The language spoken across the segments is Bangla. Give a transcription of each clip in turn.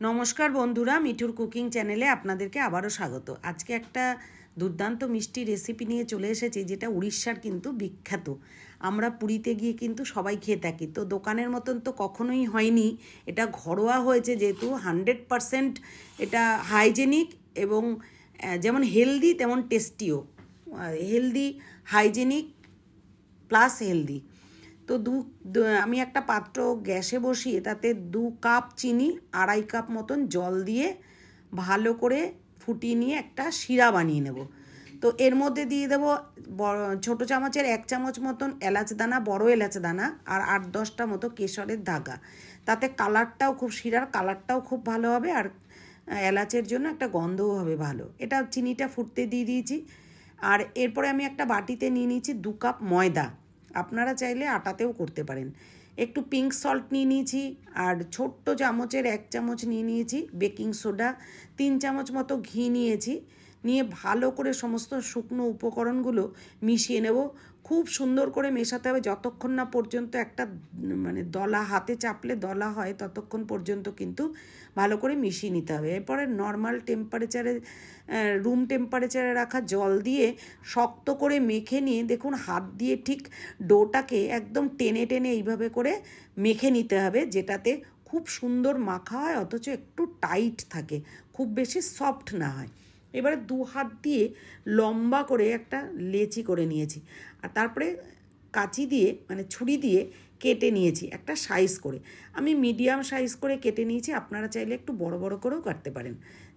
নমস্কার বন্ধুরা, মিঠুর কুকিং চ্যানেলে আপনাদেরকে আবারও স্বাগত। আজকে একটা দুর্দান্ত মিষ্টি রেসিপি নিয়ে চলে এসেছি, যেটা উড়িষ্যার কিন্তু বিখ্যাত। আমরা পুরীতে গিয়ে কিন্তু সবাই খেয়ে থাকি, তো দোকানের মতন তো কখনোই হয়নি। এটা ঘরোয়া হয়েছে, যেহেতু 100% এটা হাইজেনিক এবং যেমন হেলদি তেমন টেস্টিও। Healthy, hygienic plus healthy. তো আমি একটা পাত্র গ্যাসে বসিয়ে তাতে 2 কাপ চিনি, 2.5 কাপ মতন জল দিয়ে ভালো করে ফুটিয়ে নিয়ে একটা শিরা বানিয়ে নেব। তো এর মধ্যে দিয়ে দেবো ছোটো চামচের 1 চামচ মতন এলাচ দানা, বড় এলাচ দানা, আর 8-10টা মতো কেশরের ধাগা। তাতে কালারটাও শিরার কালারটাও খুব ভালো হবে, আর এলাচের জন্য একটা গন্ধও হবে ভালো। এটা চিনিটা ফুটতে দিয়ে দিয়েছি। আর এরপরে আমি একটা বাটিতে নিয়ে নিয়েছি 2 কাপ ময়দা। আপনারা চাইলে আটাতেও করতে পারেন। একটু পিঙ্ক সল্ট নিয়ে নিয়েছি, আর ছোট্ট চামচের 1 চামচ নিয়ে নিয়েছি বেকিং সোডা, 3 চামচ মতো ঘি নিয়েছি। নিয়ে ভালো করে সমস্ত শুকনো উপকরণগুলো মিশিয়ে নেব। খুব সুন্দর করে মেশাতে হবে, যতক্ষণ না পর্যন্ত একটা দলা, হাতে চাপলে দলা হয়, ততক্ষণ পর্যন্ত কিন্তু ভালো করে মিশিয়ে নিতে হবে। এরপরে নর্মাল টেম্পারেচারে, রুম টেম্পারেচারে রাখা জল দিয়ে শক্ত করে মেখে নিয়ে, দেখুন হাত দিয়ে ঠিক ডোটাকে একদম টেনে টেনে এইভাবে করে মেখে নিতে হবে, যেটাতে খুব সুন্দর মাখা হয় অথচ একটু টাইট থাকে, খুব বেশি সফট না হয়। এবারে 2 হাত দিয়ে লম্বা করে একটা লেচি করে নিয়েছি, আর তারপরে কাঁচি দিয়ে ছুরি দিয়ে কেটে নিয়েছি একটা সাইজ করে। আমি মিডিয়াম সাইজ করে কেটে নিয়েছি, আপনারা চাইলে একটু বড় বড় করেও কাটতে পারেন।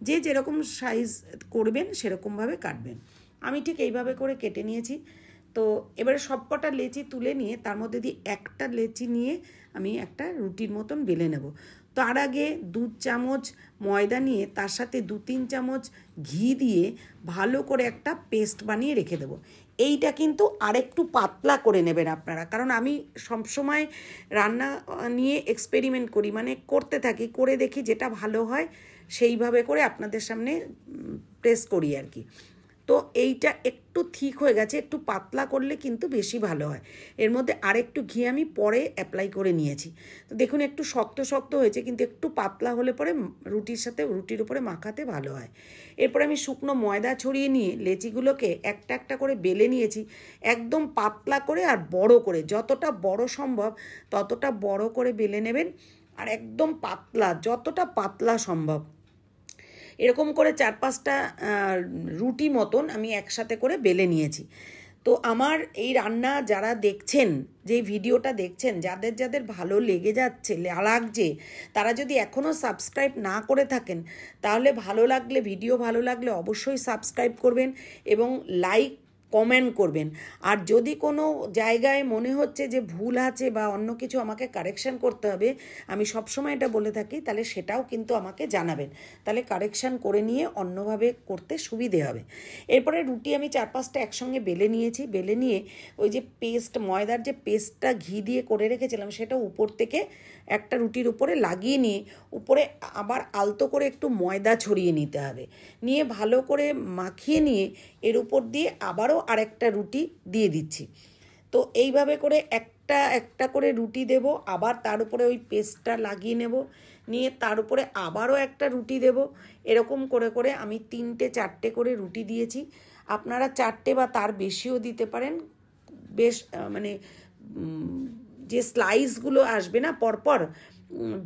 যে যেরকম সাইজ করবেন সেরকমভাবে কাটবেন। আমি ঠিক এইভাবে করে কেটে নিয়েছি। তো এবারে সবকটা লেচি তুলে নিয়ে তার মধ্যে দিয়ে একটা লেচি নিয়ে আমি একটা রুটির মতন বেলে নেব। তার আগে 2 চামচ ময়দা নিয়ে তার সাথে 2-3 চামচ ঘি দিয়ে ভালো করে একটা পেস্ট বানিয়ে রেখে দেবো। এইটা কিন্তু আরেকটু পাতলা করে নেবেন আপনারা, কারণ আমি সবসময় রান্না নিয়ে এক্সপেরিমেন্ট করি, করতে থাকি, করে দেখি যেটা ভালো হয় সেইভাবে করে আপনাদের সামনে প্রেস করি আর কি। তো এইটা একটু ঠিক হয়ে গেছে, একটু পাতলা করলে কিন্তু বেশি ভালো হয়। এর মধ্যে আরেকটু ঘি আমি পরে অ্যাপ্লাই করে নিয়েছি। তো দেখুন একটু শক্ত শক্ত হয়েছে, কিন্তু একটু পাতলা হলে পরে রুটির উপরে মাখাতে ভালো হয়। এরপরে আমি শুকনো ময়দা ছড়িয়ে নিয়ে লেচিগুলোকে একটা একটা করে বেলে নিয়েছি, একদম পাতলা করে আর বড় করে, যতটা বড় সম্ভব ততটা বড় করে বেলে নেবেন, আর একদম পাতলা, যতটা পাতলা সম্ভব। এরকম করে 4-5টা রুটি মতন আমি একসাথে করে বেলে নিয়েছি। তো আমার এই রান্না যারা দেখছেন, যে ভিডিওটা দেখছেন, যাদের যাদের ভালো লাগছে, তারা যদি এখনও সাবস্ক্রাইব না করে থাকেন, তাহলে ভিডিও ভালো লাগলে অবশ্যই সাবস্ক্রাইব করবেন এবং লাইক কমেন্ট করবেন। আর যদি কোনো জায়গায় মনে হচ্ছে যে ভুল আছে বা অন্য কিছু আমাকে কারেকশান করতে হবে, আমি সবসময় এটা বলে থাকি, তাহলে সেটাও কিন্তু আমাকে জানাবেন, তাহলে কারেকশান করে নিয়ে অন্যভাবে করতে সুবিধে হবে। এরপরে রুটি আমি 4-5টা একসঙ্গে বেলে নিয়েছি। বেলে নিয়ে ওই যে ময়দার যে পেস্টটা ঘি দিয়ে করে রেখেছিলাম, সেটা উপর থেকে একটা রুটির উপরে লাগিয়ে নিয়ে উপরে আবার আলতো করে একটু ময়দা ছড়িয়ে নিতে হবে। নিয়ে ভালো করে মাখিয়ে নিয়ে এর উপর দিয়ে আবারও আরেকটা রুটি দিয়ে দিচ্ছি। তো এইভাবে করে একটা একটা করে রুটি দেব, আবার তার উপরে ওই পেস্টটা লাগিয়ে নেব, নিয়ে তার উপরে আবারও একটা রুটি দেব। এরকম করে করে আমি 3-4টে করে রুটি দিয়েছি। আপনারা 4টে বা তার বেশিও দিতে পারেন। বেশ যে স্লাইসগুলো আসবে না পরপর,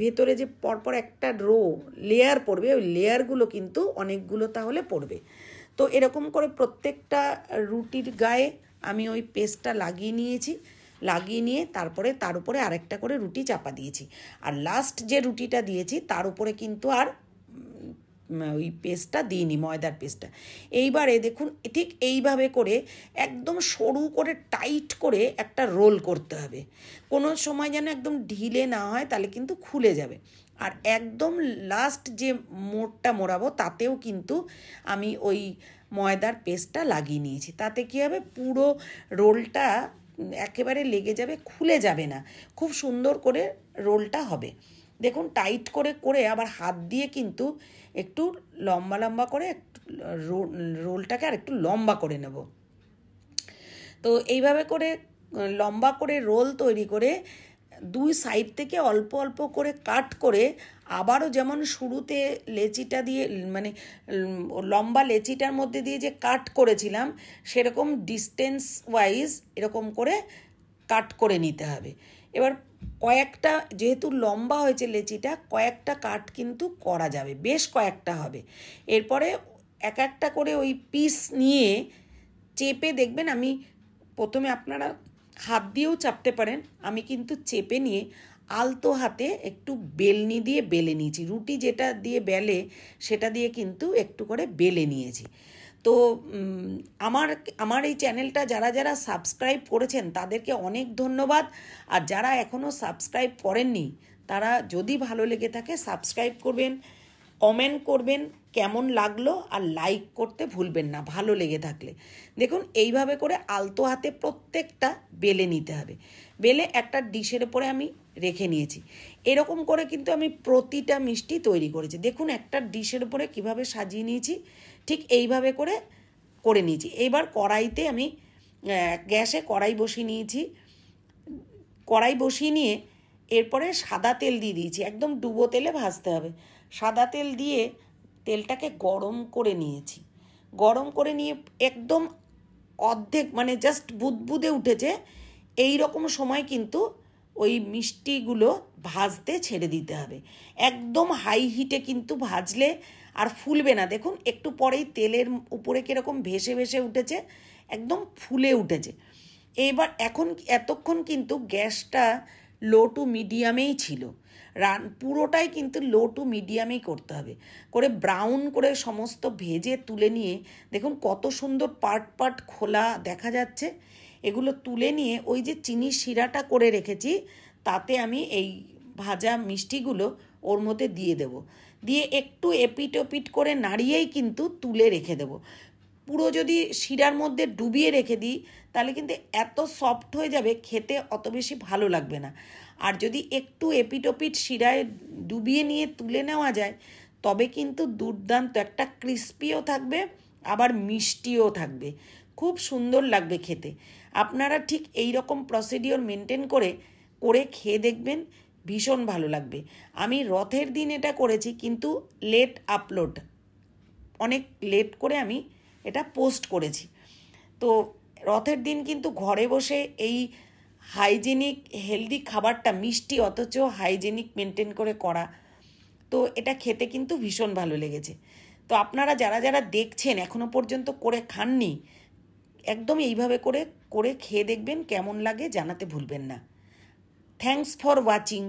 ভেতরে যে পরপর একটা লেয়ার পড়বে, ওই লেয়ারগুলো কিন্তু অনেকগুলো তাহলে পড়বে। তো এরকম করে প্রত্যেকটা রুটির গায়ে আমি ওই পেস্টটা লাগিয়ে নিয়েছি। লাগিয়ে নিয়ে তারপরে তার উপরে আরেকটা করে রুটি চাপা দিয়েছি, আর লাস্ট যে রুটিটা দিয়েছি তার উপরে কিন্তু আর ওই পেস্টটা দিইনি, ময়দার পেস্টটা। এইবারে দেখুন ঠিক এইভাবে করে একদম সরু করে টাইট করে একটা রোল করতে হবে। কোনো সময় যেন একদম ঢিলে না হয়, তাহলে কিন্তু খুলে যাবে। আর একদম লাস্ট যে মোড়টা মোড়াবো, তাতেও কিন্তু আমি ওই ময়দার পেস্টটা লাগিয়ে নিয়েছি। তাতে কী হবে, পুরো রোলটা একেবারে লেগে যাবে, খুলে যাবে না, খুব সুন্দর করে রোলটা হবে। দেখুন টাইট করে করে আবার হাত দিয়ে কিন্তু একটু লম্বা লম্বা করে রোলটাকে আর একটু লম্বা করে নেব। তো এইভাবে করে লম্বা করে রোল তৈরি করে দুই সাইড থেকে অল্প অল্প করে কাট করে আবারও যেমন শুরুতে লেচিটা দিয়ে মানে লম্বা লেচিটার মধ্যে দিয়ে যে কাট করেছিলাম সেরকম ডিস্টেন্স ওয়াইজ এরকম করে কাট করে নিতে হবে। এবার কয়েকটা, যেহেতু লম্বা হয়েছে লেচিটা, কয়েকটা কাট কিন্তু করা যাবে, বেশ কয়েকটা হবে। এরপরে এক একটা করে ওই পিস নিয়ে চেপে দেখবেন, আমি প্রথমে আপনারা হাত দিয়েও চাপতে পারেন, আমি কিন্তু চেপে নিয়ে আলতো হাতে একটু বেলনি দিয়ে বেলে নিয়েছি। রুটি যেটা দিয়ে বেলে সেটা দিয়ে কিন্তু একটু করে বেলে নিয়েছি। তো আমার এই চ্যানেলটা যারা যারা সাবস্ক্রাইব করেছেন তাদেরকে অনেক ধন্যবাদ। আর যারা এখনও সাবস্ক্রাইব করেননি তারা যদি ভালো লেগে থাকে সাবস্ক্রাইব করবেন, কমেন্ট করবেন কেমন লাগলো, আর লাইক করতে ভুলবেন না ভালো লেগে থাকলে। দেখুন এইভাবে করে আলতো হাতে প্রত্যেকটা বেলে নিতে হবে। বেলে একটা ডিশের উপরে আমি রেখে নিয়েছি। এরকম করে কিন্তু আমি প্রতিটা মিষ্টি তৈরি করেছি। দেখুন একটা ডিশের উপরে কিভাবে সাজিয়ে নিয়েছি, ঠিক এইভাবে করে করে নিয়েছি। এবার কড়াইতে আমি গ্যাসে কড়াই বসিয়ে নিয়েছি। কড়াই বসিয়ে নিয়ে এরপরে সাদা তেল দিয়ে দিয়েছি, একদম ডুবো তেলে ভাজতে হবে। সাদা তেল দিয়ে তেলটাকে গরম করে নিয়েছি। গরম করে নিয়ে একদম অর্ধেক মানে জাস্ট বুদবুদে উঠেছে, এই রকম সময় কিন্তু ওই মিষ্টিগুলো ভাজতে ছেড়ে দিতে হবে। একদম হাই হিটে কিন্তু ভাজলে আর ফুলবে না। দেখুন একটু পরেই তেলের উপরে কীরকম ভেসে ভেসে উঠেছে, একদম ফুলে উঠেছে। এবার এতক্ষণ কিন্তু গ্যাসটা লো টু মিডিয়ামেই ছিল। পুরোটাই কিন্তু লো টু মিডিয়ামেই করতে হবে, করে ব্রাউন করে সমস্ত ভেজে তুলে নিয়ে দেখুন কত সুন্দর পার্ট পার্ট খোলা দেখা যাচ্ছে। এগুলো তুলে নিয়ে ওই যে চিনির শিরাটা করে রেখেছি তাতে আমি এই ভাজা মিষ্টিগুলো ওর মধ্যে দিয়ে দেব। দিয়ে একটু এপিট ওপিট করে নাড়িয়েই কিন্তু তুলে রেখে দেব। পুরো যদি শিরার মধ্যে ডুবিয়ে রেখে দিই তাহলে কিন্তু এত সফট হয়ে যাবে, খেতে অত বেশি ভালো লাগবে না। আর যদি একটু এপিট ওপিট শিরায় ডুবিয়ে নিয়ে তুলে নেওয়া যায় তবে কিন্তু দুর্দান্ত একটা ক্রিস্পিও থাকবে, আবার মিষ্টিও থাকবে, খুব সুন্দর লাগবে খেতে। আপনারা ঠিক এই রকম প্রসিডিওর মেনটেন করে করে খেয়ে দেখবেন, ভীষণ ভালো লাগবে। আমি রথের দিন এটা করেছি কিন্তু লেট আপলোড, অনেক লেট করে আমি এটা পোস্ট করেছি। তো রথের দিন কিন্তু ঘরে বসে এই হাইজেনিক হেলদি খাবারটা, মিষ্টি অথচ হাইজেনিক মেনটেন করে করা, তো এটা খেতে কিন্তু ভীষণ ভালো লেগেছে। তো আপনারা যারা যারা দেখছেন এখনো পর্যন্ত করে খাননি, একদম এইভাবে করে করে খেয়ে দেখবেন, কেমন লাগে জানাতে ভুলবেন না। Thanks for watching.